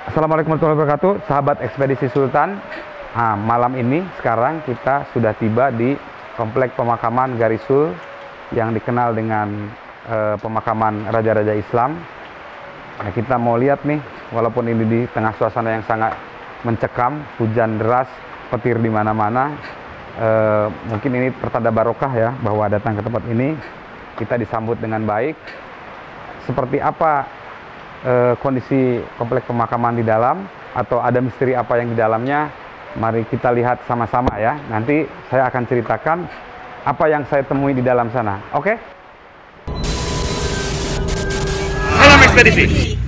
Assalamualaikum warahmatullahi wabarakatuh, sahabat Ekspedisi Sultan. Nah, malam ini sekarang kita sudah tiba di Komplek Pemakaman Garisul yang dikenal dengan pemakaman raja-raja Islam. Nah, kita mau lihat nih, walaupun ini di tengah suasana yang sangat mencekam, hujan deras, petir di mana-mana. Mungkin ini pertanda barokah ya, bahwa datang ke tempat ini kita disambut dengan baik. Seperti apa kondisi komplek pemakaman di dalam, atau ada misteri apa yang di dalamnya, mari kita lihat sama-sama ya. Nanti saya akan ceritakan apa yang saya temui di dalam sana. Oke? Salam ekspedisi.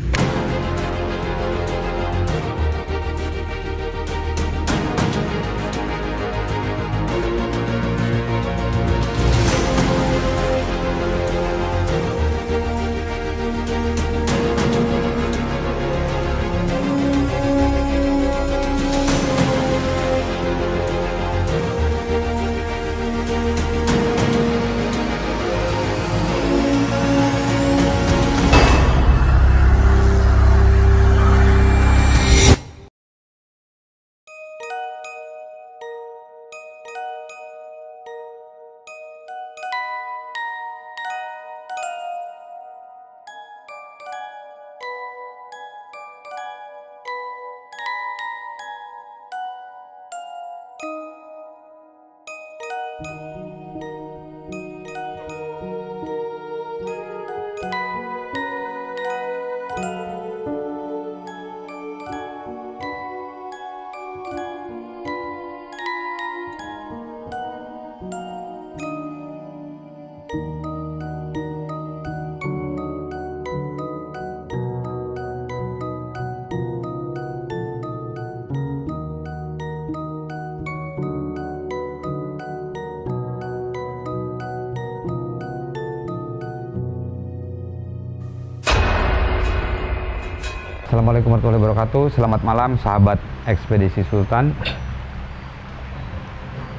Assalamualaikum warahmatullahi wabarakatuh. Selamat malam sahabat Ekspedisi Sultan.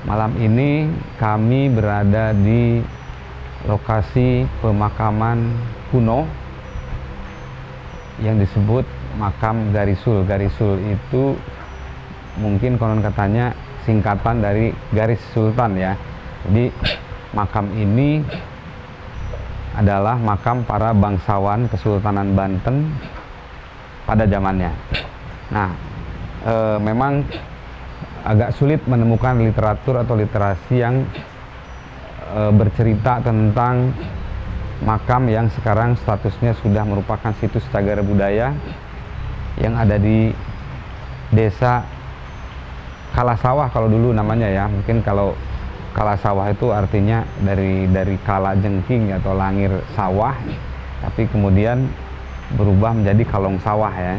Malam ini kami berada di lokasi pemakaman kuno yang disebut makam Garisul. Garisul itu mungkin konon katanya singkatan dari garis sultan ya. Jadi makam ini adalah makam para bangsawan Kesultanan Banten pada zamannya. Nah, memang agak sulit menemukan literatur atau literasi yang bercerita tentang makam yang sekarang statusnya sudah merupakan situs cagar budaya yang ada di desa Kalasawah kalau dulu namanya ya. Mungkin kalau Kalasawah itu artinya dari kala jengking atau langir sawah, tapi kemudian berubah menjadi kalong sawah ya.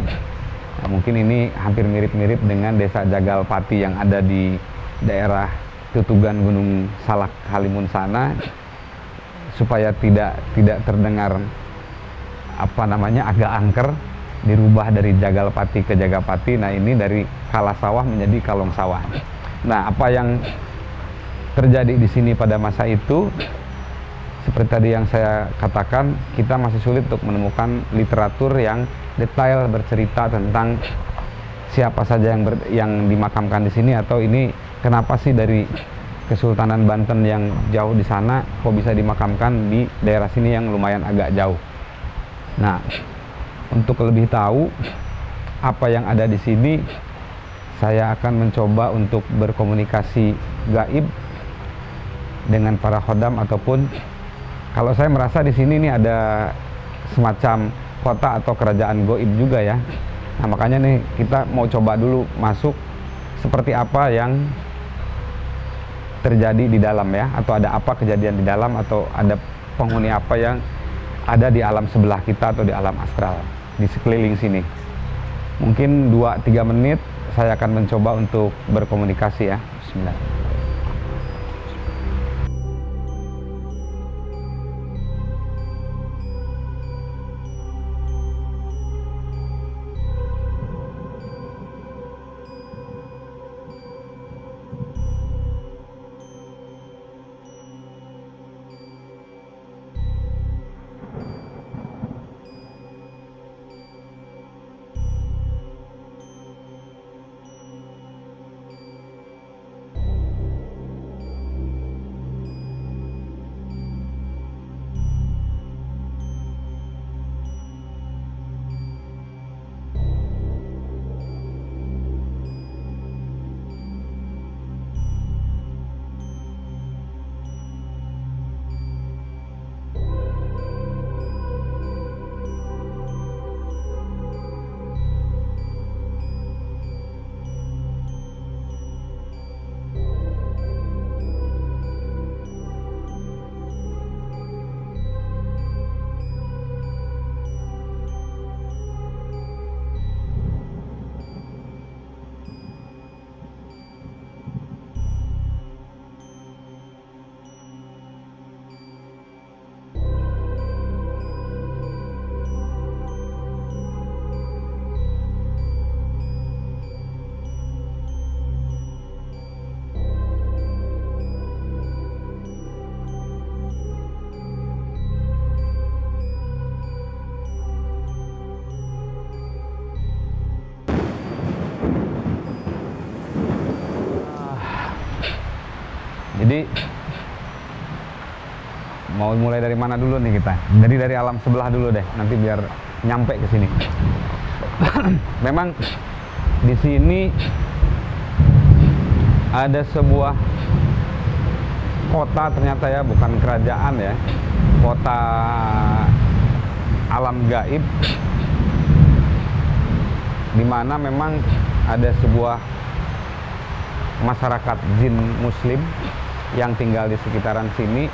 Nah, mungkin ini hampir mirip-mirip dengan desa Jagalpati yang ada di daerah Tutugan Gunung Salak Halimun sana. Supaya tidak terdengar apa namanya agak angker, dirubah dari Jagalpati ke Jagapati. Nah, ini dari Kalasawah menjadi kalong sawah. Nah, apa yang terjadi di sini pada masa itu, seperti tadi yang saya katakan, kita masih sulit untuk menemukan literatur yang detail bercerita tentang siapa saja yang dimakamkan di sini, atau ini kenapa sih dari Kesultanan Banten yang jauh di sana kok bisa dimakamkan di daerah sini yang lumayan agak jauh. Nah, untuk lebih tahu apa yang ada di sini, saya akan mencoba untuk berkomunikasi gaib dengan para khodam, ataupun kalau saya merasa di sini nih ada semacam kota atau kerajaan goib juga ya. Nah, makanya nih kita mau coba dulu masuk seperti apa yang terjadi di dalam ya, atau ada apa kejadian di dalam, atau ada penghuni apa yang ada di alam sebelah kita atau di alam astral di sekeliling sini. Mungkin 2-3 menit saya akan mencoba untuk berkomunikasi ya. Bismillah. Jadi mau mulai dari mana dulu nih kita? Dari alam sebelah dulu deh, nanti biar nyampe ke sini. Memang di sini ada sebuah kota ternyata ya, bukan kerajaan ya, kota alam gaib, di mana memang ada sebuah masyarakat jin muslim yang tinggal di sekitaran sini.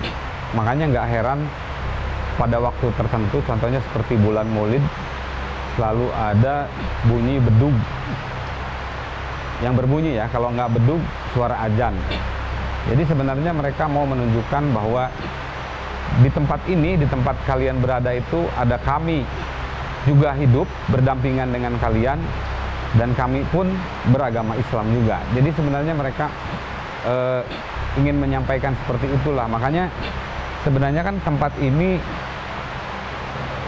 Makanya nggak heran pada waktu tertentu, contohnya seperti bulan Maulid, selalu ada bunyi bedug yang berbunyi ya, kalau nggak bedug suara azan. Jadi sebenarnya mereka mau menunjukkan bahwa di tempat ini, di tempat kalian berada itu ada kami juga hidup berdampingan dengan kalian, dan kami pun beragama Islam juga. Jadi sebenarnya mereka ingin menyampaikan seperti itulah. Makanya sebenarnya kan tempat ini,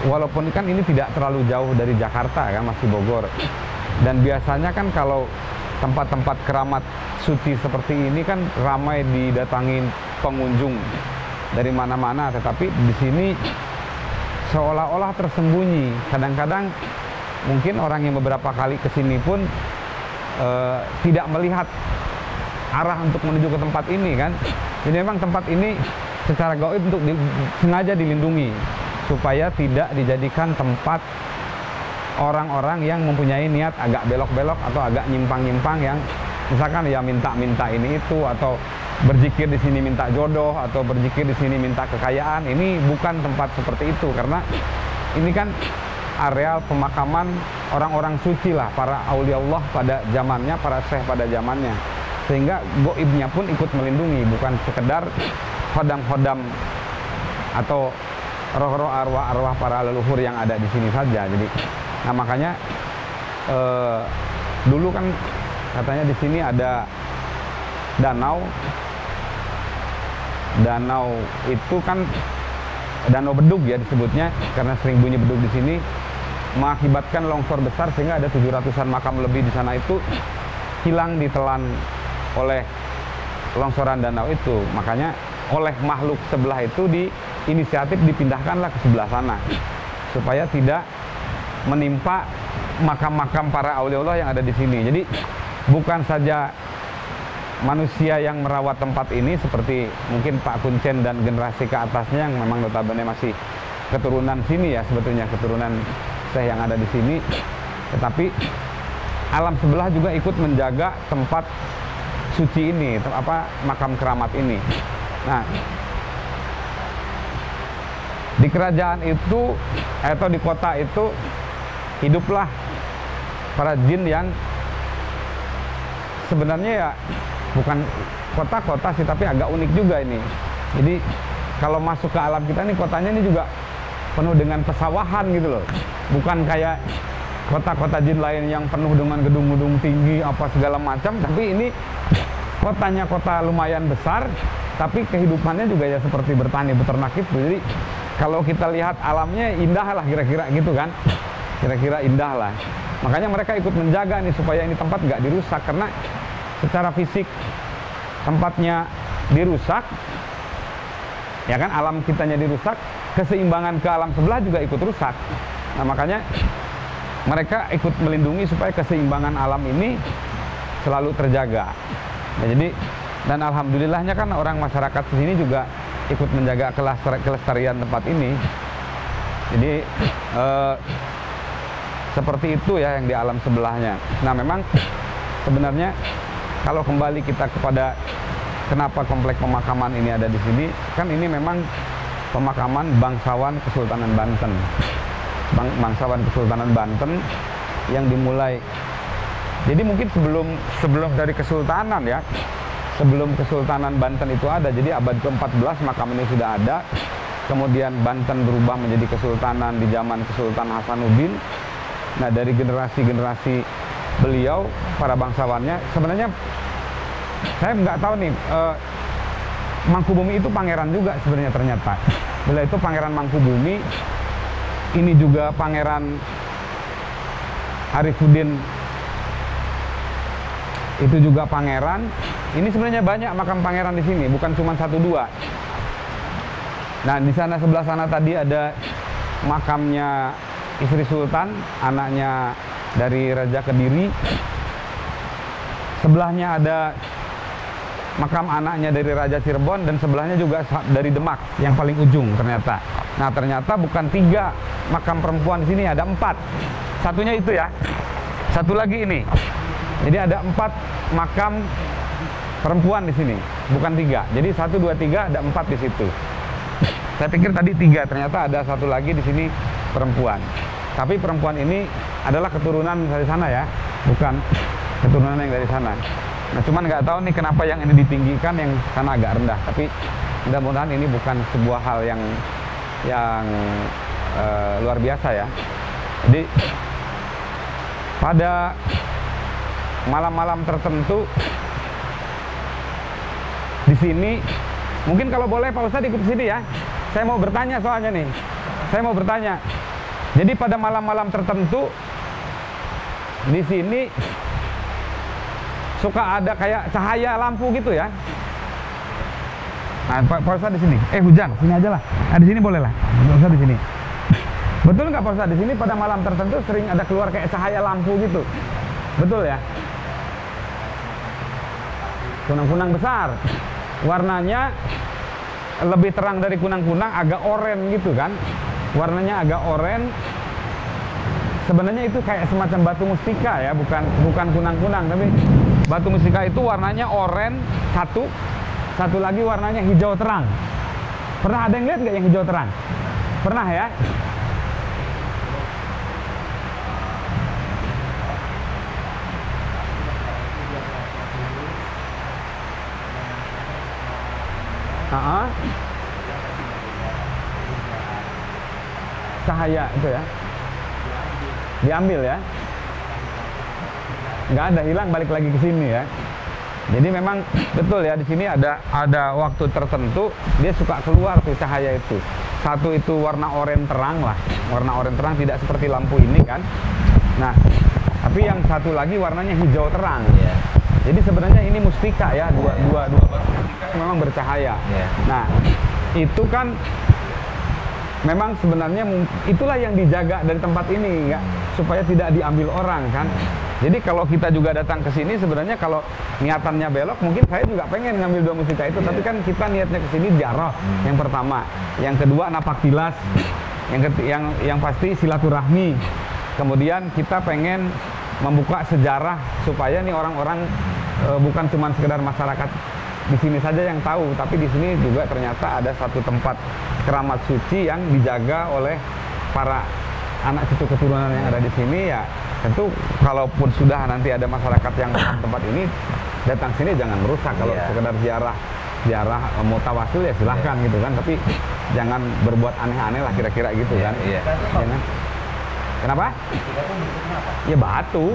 walaupun kan ini tidak terlalu jauh dari Jakarta kan, masih Bogor. Dan biasanya kan kalau tempat-tempat keramat suci seperti ini kan ramai didatangin pengunjung dari mana-mana, tetapi di sini seolah-olah tersembunyi. Kadang-kadang mungkin orang yang beberapa kali ke sini pun tidak melihat arah untuk menuju ke tempat ini kan. Jadi memang tempat ini secara gaib untuk sengaja dilindungi supaya tidak dijadikan tempat orang-orang yang mempunyai niat agak belok-belok atau agak nyimpang-nyimpang, yang misalkan ya minta-minta ini itu, atau berzikir di sini minta jodoh, atau berzikir di sini minta kekayaan. Ini bukan tempat seperti itu, karena ini kan areal pemakaman orang-orang suci lah, para aulia Allah pada zamannya, para syekh pada zamannya, sehingga goibnya pun ikut melindungi, bukan sekedar khodam-khodam atau roh-roh arwah-arwah para leluhur yang ada di sini saja. Jadi, nah makanya dulu kan katanya di sini ada danau. Danau itu kan danau bedug ya disebutnya, karena sering bunyi bedug di sini, mengakibatkan longsor besar sehingga ada 700-an makam lebih di sana itu hilang ditelan oleh longsoran danau itu. Makanya oleh makhluk sebelah itu inisiatif dipindahkanlah ke sebelah sana supaya tidak menimpa makam-makam para aulia Allah yang ada di sini. Jadi bukan saja manusia yang merawat tempat ini seperti mungkin Pak Kuncen dan generasi ke atasnya yang memang notabene masih keturunan sini ya, sebetulnya keturunan Syekh yang ada di sini, tetapi alam sebelah juga ikut menjaga tempat suci ini, makam keramat ini. Nah, di kerajaan itu atau di kota itu hiduplah para jin yang sebenarnya ya bukan kota-kota sih, tapi agak unik juga ini. Jadi kalau masuk ke alam kita nih, kotanya ini juga penuh dengan pesawahan gitu loh. Bukan kayak kota-kota jin lain yang penuh dengan gedung-gedung tinggi apa segala macam, tapi ini kotanya kota lumayan besar, tapi kehidupannya juga ya seperti bertani beternak itu. Jadi kalau kita lihat alamnya indah lah kira-kira gitu kan, kira-kira indah lah. Makanya mereka ikut menjaga nih supaya ini tempat nggak dirusak, karena secara fisik tempatnya dirusak ya kan, alam kitanya dirusak, keseimbangan ke alam sebelah juga ikut rusak. Nah makanya mereka ikut melindungi supaya keseimbangan alam ini selalu terjaga. Nah, jadi dan alhamdulillahnya kan orang masyarakat di sini juga ikut menjaga kelestarian tempat ini. Jadi seperti itu ya yang di alam sebelahnya. Nah memang sebenarnya kalau kembali kita kepada kenapa komplek pemakaman ini ada di sini, kan ini memang pemakaman bangsawan Kesultanan Banten. Bangsawan Kesultanan Banten yang dimulai. Jadi mungkin sebelum dari kesultanan ya, sebelum Kesultanan Banten itu ada, jadi abad ke-14 makam ini sudah ada. Kemudian Banten berubah menjadi kesultanan di zaman Kesultan Hasanuddin. Nah dari generasi-generasi beliau, para bangsawannya, sebenarnya saya nggak tahu nih, Mangkubumi itu pangeran juga sebenarnya ternyata. Beliau itu pangeran Mangkubumi, ini juga pangeran Arifuddin, itu juga pangeran, Ini sebenarnya banyak makam pangeran di sini, bukan cuma 1-2. Nah, di sana sebelah sana tadi ada makamnya istri sultan, anaknya dari Raja Kediri. Sebelahnya ada makam anaknya dari Raja Cirebon, dan sebelahnya juga dari Demak yang paling ujung ternyata. Nah, ternyata bukan 3 makam perempuan di sini, ada 4. Satunya itu ya. Satu lagi ini. Jadi ada 4 makam perempuan di sini, bukan 3. Jadi 1, 2, 3 ada 4 di situ. Saya pikir tadi 3, ternyata ada satu lagi di sini perempuan. Tapi perempuan ini adalah keturunan dari sana ya, bukan keturunan yang dari sana. Nah, cuman nggak tahu nih kenapa yang ini ditinggikan, yang sana agak rendah. Tapi mudah-mudahan ini bukan sebuah hal yang luar biasa ya. Jadi pada malam-malam tertentu di sini, mungkin kalau boleh Pak Ustadz ikut sini ya. Saya mau bertanya soalnya nih. Saya mau bertanya. Jadi pada malam-malam tertentu di sini suka ada kayak cahaya lampu gitu ya. Nah, Pak Ustadz di sini. Hujan, sini aja lah. Nah, di sini boleh lah. Pak Ustadz di sini. Betul nggak Pak Ustadz, di sini pada malam tertentu sering ada keluar kayak cahaya lampu gitu. Betul ya? Kunang-kunang besar. Warnanya lebih terang dari kunang-kunang, agak oranye gitu kan. Warnanya agak oranye. Sebenarnya itu kayak semacam batu mustika ya, bukan kunang-kunang, tapi batu mustika itu warnanya oranye satu lagi warnanya hijau terang. Pernah ada yang lihat nggak yang hijau terang? Pernah ya? Cahaya itu ya diambil ya, nggak ada, hilang, balik lagi ke sini ya. Jadi memang betul ya, di sini ada waktu tertentu dia suka keluar tuh cahaya itu. Satu itu warna oranye terang lah, warna oranye terang, tidak seperti lampu ini kan. Nah, tapi yang satu lagi warnanya hijau terang. Jadi sebenarnya ini mustika ya, dua mustika memang bercahaya. Nah, itu kan memang sebenarnya itulah yang dijaga dari tempat ini, nggak, supaya tidak diambil orang kan. Jadi kalau kita juga datang ke sini, sebenarnya kalau niatannya belok, mungkin saya juga pengen ngambil 2 mustika itu, tapi kan kita niatnya ke sini ziarah yang pertama, yang kedua napak tilas, yang pasti silaturahmi. Kemudian kita pengen membuka sejarah supaya nih orang-orang bukan cuma sekedar masyarakat di sini saja yang tahu, tapi di sini juga ternyata ada satu tempat keramat suci yang dijaga oleh para anak cucu keturunan yang ada di sini ya. Tentu kalaupun sudah nanti ada masyarakat yang paham tempat ini, datang sini jangan merusak. Kalau sekedar ziarah mau tawasul ya silahkan gitu kan, tapi jangan berbuat aneh-aneh lah kira-kira gitu kan. Jangan. Kenapa? Ya batu.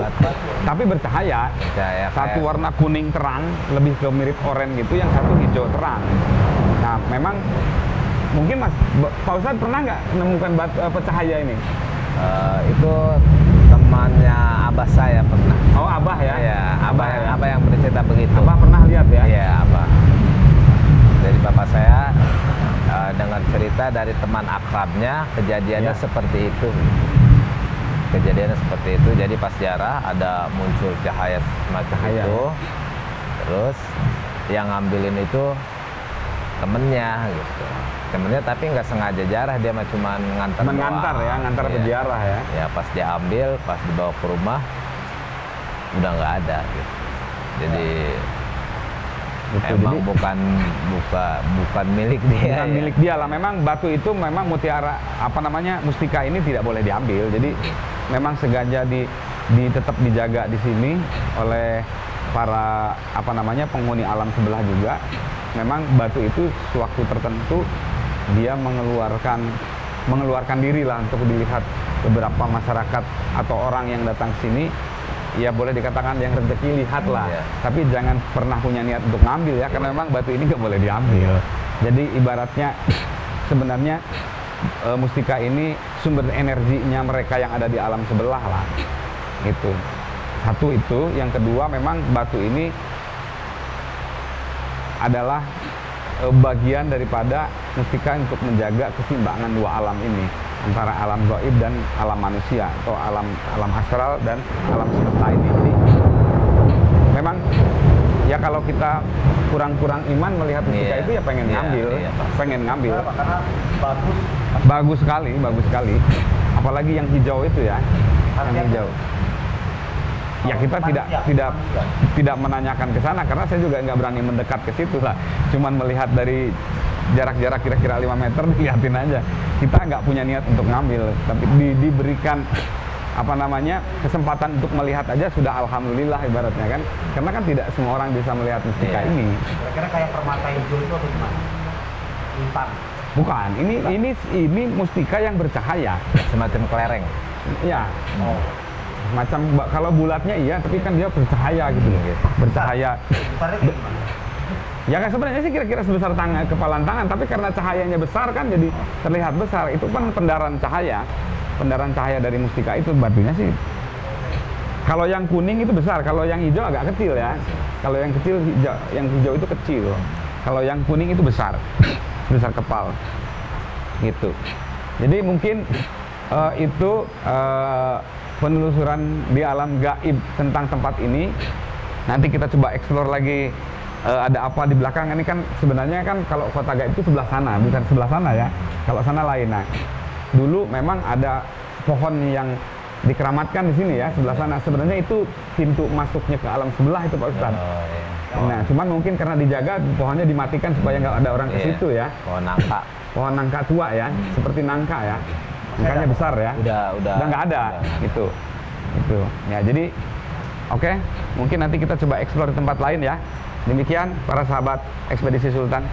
Tapi bercahaya. Satu warna kuning terang, lebih ke mirip oranye gitu, yang satu hijau terang. Nah, memang mungkin Pak Ustadz pernah nggak menemukan cahaya ini? Itu temannya abah saya pernah. Oh, abah ya? Iya, abah yang bercerita begitu. Abah pernah lihat ya? Iya, abah. Dari bapak saya dengar cerita dari teman akrabnya, kejadiannya seperti itu. Kejadiannya seperti itu. Jadi pas ziarah ada muncul cahaya semacam itu. Terus yang ngambilin itu temennya gitu. Temennya tapi nggak sengaja jarah, dia mah cuma ngantar ya, ngantar peziarah ya. Ya pas diambil, pas dibawa ke rumah udah nggak ada gitu. Jadi emang bukan milik dia. Bukan milik dia lah. Memang batu itu memang mutiara mustika ini tidak boleh diambil. Jadi memang sengaja tetap dijaga di sini oleh para penghuni alam sebelah juga. Memang batu itu sewaktu tertentu dia mengeluarkan diri lah untuk dilihat beberapa masyarakat atau orang yang datang sini. Ya boleh dikatakan yang rezeki lihat lah, tapi jangan pernah punya niat untuk ngambil ya, karena memang batu ini nggak boleh diambil. Jadi ibaratnya sebenarnya mustika ini sumber energinya mereka yang ada di alam sebelah lah, gitu. Satu itu, yang kedua memang batu ini adalah bagian daripada mustika untuk menjaga keseimbangan dua alam ini, antara alam gaib dan alam manusia, atau alam astral dan alam semesta ini. Jadi memang ya kalau kita kurang iman melihat mustika itu ya pengen ngambil, pengen ngambil. Karena Bagus sekali. Apalagi yang hijau itu ya, yang hijau. Ya kita tidak menanyakan ke sana karena saya juga nggak berani mendekat ke situ lah. Cuman melihat dari jarak kira-kira 5 meter dilihatin aja. Kita nggak punya niat untuk ngambil, tapi diberikan kesempatan untuk melihat aja sudah alhamdulillah ibaratnya kan. Karena kan tidak semua orang bisa melihat mustika ini. Kira-kira kayak permata hijau itu atau gimana? Bintang. Bukan, ini mustika yang bercahaya, Semacam kelereng. ya. Macam kalau bulatnya iya, tapi kan dia bercahaya gitu loh, bercahaya. Besarnya kayak gimana? Ya kan sebenarnya sih kira-kira sebesar kepalan tangan, tapi karena cahayanya besar kan jadi terlihat besar. Itu kan pendaran cahaya dari mustika itu. Batunya sih, kalau yang kuning itu besar, kalau yang hijau agak kecil ya. Kalau yang kecil yang hijau itu kecil. Kalau yang kuning itu besar, besar kepal, gitu. Jadi mungkin itu penelusuran di alam gaib tentang tempat ini. Nanti kita coba explore lagi ada apa di belakang. Ini kan sebenarnya kan kalau kota gaib itu sebelah sana, bukan sebelah sana ya. Kalau sana lain. Nah, dulu memang ada pohon yang dikeramatkan di sini ya, sebelah sana. Sebenarnya itu pintu masuknya ke alam sebelah itu Pak Ustadz. Nah, cuman mungkin karena dijaga pohonnya dimatikan supaya nggak ada orang ke situ ya. Pohon nangka tua ya, seperti nangka ya. Angkanya besar ya. Udah nggak ada gitu. Ya, jadi oke, mungkin nanti kita coba explore di tempat lain ya. Demikian para sahabat Ekspedisi Sultan.